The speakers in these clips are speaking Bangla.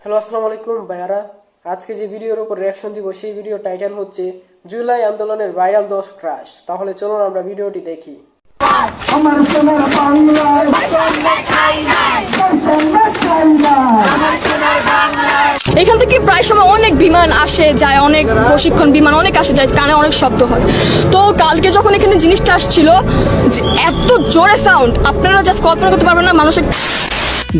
হ্যালো আসসালামু আলাইকুম ভাইয়ারা। আজকে যে ভিডিওর উপর রিঅ্যাকশন দিব সেই ভিডিও টাইটেল হচ্ছে জুলাই আন্দোলনের ভাইরাল 10 ক্রাশ। তাহলে চলুন আমরা ভিডিওটি দেখি। আমার সোনার বাংলায় এখান থেকে প্রায় সময় অনেক বিমান আসে যায়, অনেক প্রশিক্ষণ বিমান অনেক আসে যায়, কানে অনেক শব্দ হয়। তো কালকে যখন এখানে জিনিসটা আসছিল, এত জোরে সাউন্ড আপনারা জাস্ট কল্পনা করতে পারবেন না। মানুষের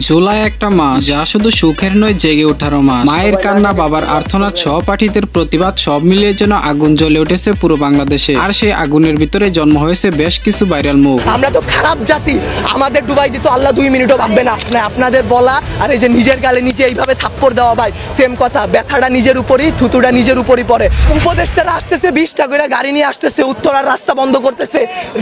জুলাই একটা মাস যা শুধু সুখের নয়, জেগে ওঠারও মাস। মায়ের কান্না, বাবার আর্তনাদ, সহপাঠীদের প্রতিবাদ সব মিলিয়ে যেন আগুন জ্বলে উঠেছে পুরো বাংলাদেশে। আর সেই আগুনের ভিতরে জন্ম হয়েছে বেশ কিছু ভাইরাল মুখ। আমরা তো খারাপ জাতি, আমাদের ডুবাই দিত আল্লাহ 2 মিনিটও ভাববে না। আপনাদের বলা আর এই যে নিজের গালে নিচে এইভাবে থাপ্পড় দেওয়া, ভাই সেম কথা। ব্যথাটা নিজের উপরই, থুতুটা নিজের উপরই পড়ে। উপদেষ্টারা আসতেছে 20টা করে গাড়ি নিয়ে আসতেছে, উত্তরার রাস্তা বন্ধ করতেছে,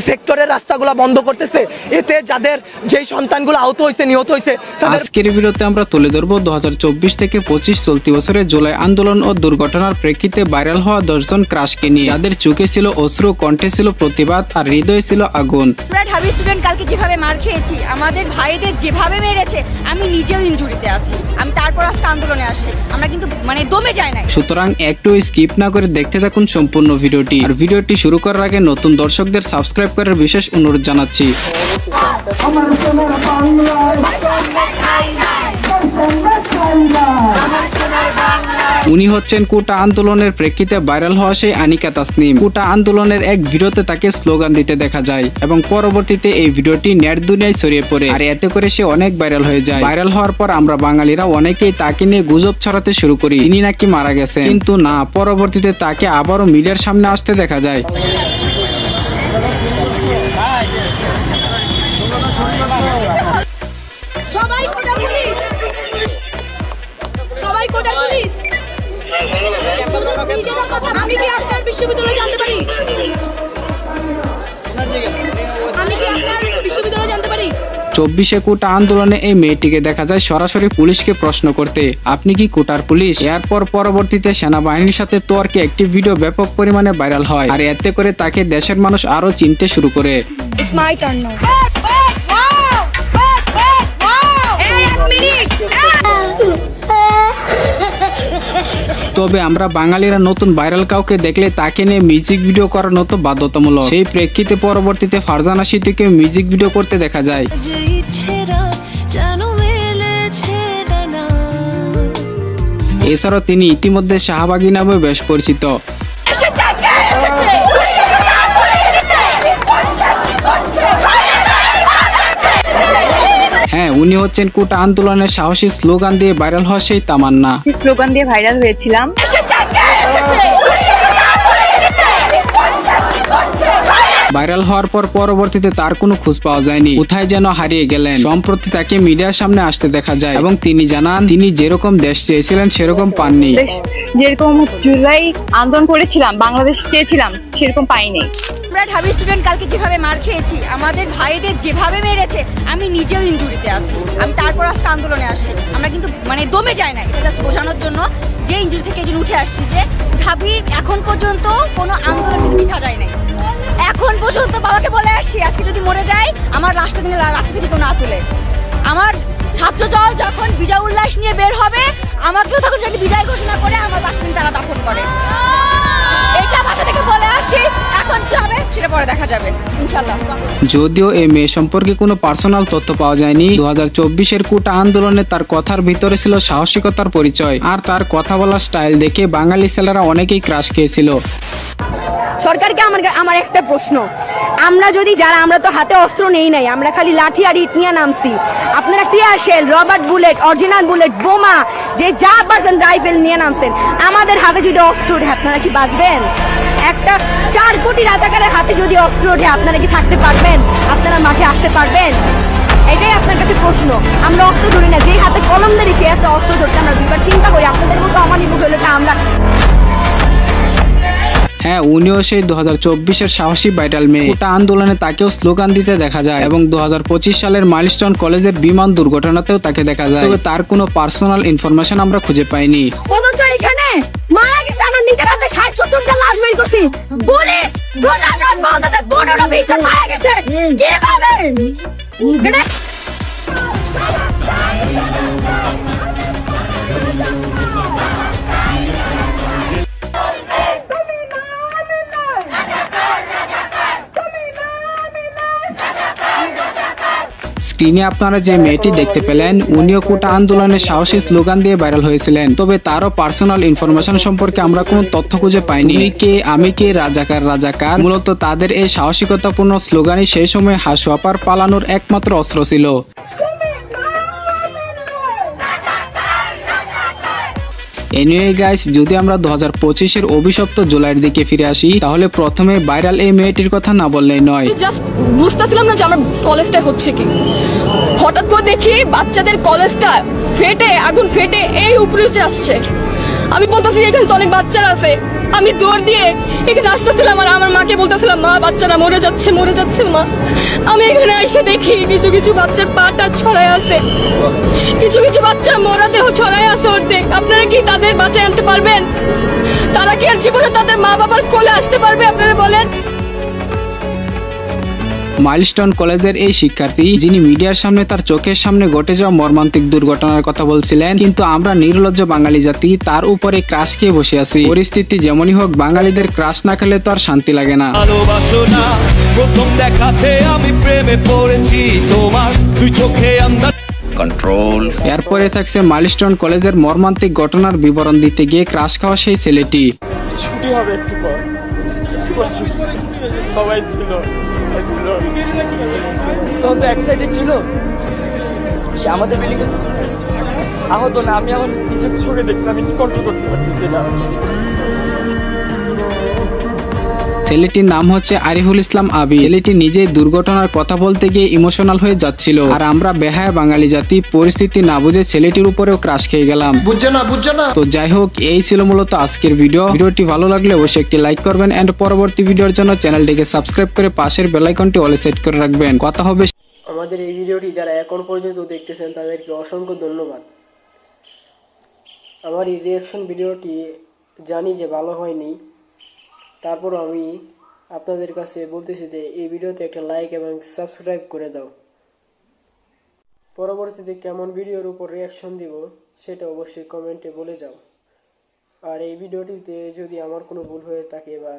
সেক্টরের রাস্তাগুলো বন্ধ করতেছে। এতে যাদের যেই সন্তানগুলো আহত হয়েছে, নিহত হয়েছে। আজকের ভিডিওতে আমরা তুলে ধরবো 2024 থেকে 25 চলতি বছরে জুলাই আন্দোলন ও দুর্ঘটনার প্রেক্ষিতে ভাইরাল হওয়া 10 জন ক্রাশকে নিয়ে, যাদের চোখে ছিল অশ্রু, কণ্ঠে ছিল প্রতিবাদ আর হৃদয়ে ছিল আগুন। আমরা ঢাবি স্টুডেন্ট কালকে যেভাবে মার খেয়েছি, আমাদের ভাইদের যেভাবে মেরেছে, আমি নিজেও ইনজুরিতে আছি। আমি তারপর আজকে আন্দোলনে আসছি, আমরা কিন্তু দমে যাই না। সুতরাং একটু স্কিপ না করে দেখতে থাকুন সম্পূর্ণ ভিডিওটি। আর ভিডিওটি শুরু করার আগে নতুন দর্শকদের সাবস্ক্রাইব করার বিশেষ অনুরোধ জানাচ্ছি। আমার সোনার বাংলায় উনি হচ্ছেন কোটা আন্দোলনের প্রেক্ষিতে ভাইরাল হওয়া সেই আনিকা তাসনিম। কোটা আন্দোলনের এক ভিডিওতে তাকে স্লোগান দিতে দেখা যায় এবং পরবর্তীতে এই ভিডিওটি নেট দুনিয়ায় ছড়িয়ে পড়ে, আর এতে করে সে অনেক ভাইরাল হয়ে যায়। ভাইরাল হওয়ার পর আমরা বাঙালিরা অনেকেই তাকে নিয়ে গুজব ছড়াতে শুরু করি, তিনি নাকি মারা গেছে। কিন্তু না, পরবর্তীতে তাকে আবারও মিডিয়ার সামনে আসতে দেখা যায়। সবাই কোটার পুলিশ, সবাই কোটার পুলিশ। শুধু নিজেদের কথা। আমি কি আপনার বিশ্ববিদ্যালয়ে জানতে পারি? আমি কি আপনার বিশ্ববিদ্যালয়ে জানতে পারি? 24 কোটা আন্দোলনে এই মেয়েটিকে দেখা যায় সরাসরি পুলিশকে প্রশ্ন করতে, আপনি কি কোটার পুলিশ? এরপর পরবর্তীতে সেনাবাহিনীর সাথে তর্কে একটি ভিডিও ব্যাপক পরিমাণে ভাইরাল হয়, আর এতে করে তাকে দেশের মানুষ আরো চিনতে শুরু করে। It's my turn now. তবে আমরা বাঙালিরা নতুন ভাইরাল কাউকে দেখলে তাকে নিয়ে মিউজিক ভিডিও করার মতো বাধ্যতামূলক। সেই প্রেক্ষিতে পরবর্তীতে ফারজানা সিদ্দিককে মিউজিক ভিডিও করতে দেখা যায়। এছাড়াও তিনি ইতিমধ্যে শাহবাগী নামে বেশ পরিচিত। হ্যাঁ, উনি হচ্ছেন কোটা আন্দোলনের সাহসী স্লোগান দিয়ে ভাইরাল হওয়া সেই তামান্না। স্লোগান দিয়ে ভাইরাল হয়েছিলাম। ভাইরাল হওয়ার পর পরবর্তীতে তার কোনো খোঁজ পাওয়া যায়নি, কোথায় যেন হারিয়ে গেলেন। সম্প্রতি তাকে মিডিয়ার সামনে আসতে দেখা যায় এবং তিনি জানান তিনি যেরকম দেশ চেয়েছিলেন সেরকম পাননি। যেরকম জুলাই আন্দোলন করেছিলাম, বাংলাদেশ চেয়েছিলাম, সেরকম পাইনি। আমরা ঢাবি স্টুডেন্ট কালকে যেভাবে মার খেয়েছি, আমাদের ভাইদের যেভাবে মেরেছে, আমি নিজেও ইনজুরিতে আছি। আমি তারপর আজকে আন্দোলনে আসছি, আমরা কিন্তু দমে যাই না। এটা জাস্ট বোঝানোর জন্য যে ইনজুরি থেকে এই জন্য উঠে আসছি, যে ঢাবির এখন পর্যন্ত কোনো আন্দোলন কিন্তু মিথ্যা যায় নাই। এখন পর্যন্ত বাবাকে বলে আসছি, আজকে যদি মরে যায় আমার লাশটা যেন রাস্তা থেকে কেউ না তুলে। আমার ছাত্র দল যখন বিজয় উল্লাস নিয়ে বের হবে, আমাকেও তখন যদি বিজয় ঘোষণা করে আমার লাশটা তারা দাফন করে। এটা বাসা থেকে বলে আসছি, এখন কি হবে সেটা পরে দেখা যাবে ইনশাআল্লাহ। যদিও এই মেয়ে সম্পর্কে কোনো পার্সোনাল তথ্য পাওয়া যায়নি, 2024 কোটা আন্দোলনে তার কথার ভিতরে ছিল সাহসিকতার পরিচয়, আর তার কথা বলার স্টাইল দেখে বাঙালি ছেলেরা অনেকেই ক্রাশ খেয়েছিল। সরকারকে আমার একটা প্রশ্ন, আমরা যদি আমরা তো হাতে অস্ত্র নেই নাই, আমরা খালি লাঠি আর ইট নিয়ে নামছি। আপনারা tear shell, rubber bullet, original bullet, বোমা, যে যা পারছেন রাইফেল নিয়ে নামছেন। আমাদের হাতে যদি অস্ত্র ওঠে, আপনারা কি বাঁচবেন? একটা 4 কোটি রাজাকারের হাতে যদি অস্ত্র ওঠে, আপনারা কি থাকতে পারবেন? আপনারা মাঠে আসতে পারবেন? এটাই আপনার কাছে প্রশ্ন। আমরা অস্ত্র ধরি না, যে হাতে কলম ধরি সে হাতে অস্ত্র ধরতে আমরা দুইবার চিন্তা করি। আপনাদের মতো আমারই মুখ হলে আমরা। হ্যাঁ, উনিও সেই 2024 সাহসী ভাইরাল মেয়ে। কোটা আন্দোলনে তাকেও স্লোগান দিতে দেখা যায় এবং 2025 সালের মাইলস্টোন কলেজের বিমান দুর্ঘটনাতেও তাকে দেখা যায়। তবে তার কোনো পার্সোনাল ইনফরমেশন আমরা খুঁজে পাইনি। অথচ এখানে মারা গেছে, আমরা নিজের হাতে 60-70টা লাশ বের করছি। পুলিশ প্রশাসন বলতেছে 15-20 জন মারা গেছে। কিভাবে? স্ক্রিনে আপনারা যে মেয়েটি দেখতে পেলেন উনিও কোটা আন্দোলনের সাহসী স্লোগান দিয়ে ভাইরাল হয়েছিলেন, তবে তারও পার্সোনাল ইনফরমেশন সম্পর্কে আমরা কোনো তথ্য খুঁজে পাইনি। তুমি কে, আমি কে, রাজাকার রাজাকার, মূলত তাদের এই সাহসিকতাপূর্ণ স্লোগানই সেই সময় হাসু আপার পালানোর একমাত্র অস্ত্র ছিল। এনিওয়ে গাইস, যদি আমরা 2025-এর অভিশপ্ত জুলাইয়ের দিকে ফিরে আসি, তাহলে প্রথমে ভাইরাল এই মেয়েটির কথা না বললেই নয়। জাস্ট বুঝতেছিলাম না যে আমার কলেজটা হচ্ছে কি। হঠাৎ করে দেখি বাচ্চাদের কলেজটা ফেটে, আগুন ফেটে এই উপরে উঠে আসছে। আমি বলতেছি এখানে তো অনেক বাচ্চারা আছে। আমি দৌড় দিয়ে এখানে আসতেছিলাম আর আমার মাকে বলতেছিলাম, মা বাচ্চারা মরে যাচ্ছে মা। আমি এখানে এসে দেখি কিছু কিছু বাচ্চার পাটা ছড়ায় আছে, কিছু কিছু বাচ্চা মরা দেহ ছড়ায় আছে অর্ধেক। আপনারা কি তাদের বাঁচায় আনতে পারবেন? তারা কি আর জীবনে তাদের মা বাবার কোলে আসতে পারবে? আপনারা বলেন। মাইলস্টোন কলেজের এই শিক্ষার্থী, যিনি মিডিয়ার সামনে তার চোখের সামনে ঘটে যাওয়া মর্মান্তিক দুর্ঘটনার কথা বলছিলেন, কিন্তু আমরা নির্লজ্জ বাঙালি জাতি তার উপরে ক্রাশ খেয়ে বসে আছি। পরিস্থিতি যেমনই হোক, বাঙালিদের ক্রাশ না খেলে তো আর শান্তি লাগে না। ভালোবাসো না, প্রথম দেখাতে আমি প্রেমে পড়েছি তোমার দুই চোখে আন্দাজ কন্ট্রোল। এরপরে থাকছে মাইলস্টোন কলেজের মর্মান্তিক ঘটনার বিবরণ দিতে গিয়ে ক্রাশ খাওয়া সেই ছেলেটি। ছুটি হবে একটু পর ছুটি। সবাই ছিল তখন তো এক সাইডে ছিল, সে আমাদের বিল্ডিং আহত না। আমি এখন নিজের চোখে দেখছি, আমি কন্ট্রোল করতে পারতেছি না। ছেলেটির নাম হচ্ছে আরিফুল ইসলাম আবি। ছেলেটি নিজেই দুর্ঘটনার কথা বলতে গিয়ে ইমোশনাল হয়ে যাচ্ছিল, আর আমরা বেহায়া বাঙালি জাতি পরিস্থিতি না বুঝে ছেলেটির উপরেও ক্রাশ খেয়ে গেলাম। বুঝছো না। তো যাই হোক, এই ছিল মূলত আজকের ভিডিওটি ভালো লাগলে অবশ্যই একটি লাইক করবেন এন্ড পরবর্তী ভিডিওর জন্য চ্যানেলটিকে সাবস্ক্রাইব করে পাশের বেল আইকনটি অলে সেট করে রাখবেন। কথা হবে। আমাদের এই ভিডিওটি যারা এখন পর্যন্ত দেখতেছেন তাদেরকে অসংখ্য ধন্যবাদ। আমার এই রিয়াকশন ভিডিওটি জানি যে ভালো হয়নি, তারপর আমি আপনাদের কাছে বলতেছি যে এই ভিডিওতে একটা লাইক এবং সাবস্ক্রাইব করে দাও। পরবর্তীতে কেমন ভিডিওর উপর রিয়াকশন দিব সেটা অবশ্যই কমেন্টে বলে যাও। আর এই ভিডিওটিতে যদি আমার কোনো ভুল হয়ে থাকে বা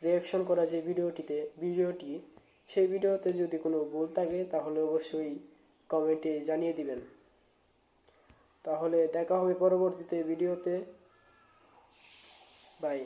রিয়াকশন করা যে ভিডিওটি সেই ভিডিওতে যদি কোনো ভুল থাকে তাহলে অবশ্যই কমেন্টে জানিয়ে দিবেন। তাহলে দেখা হবে পরবর্তীতে ভিডিওতে। বাই।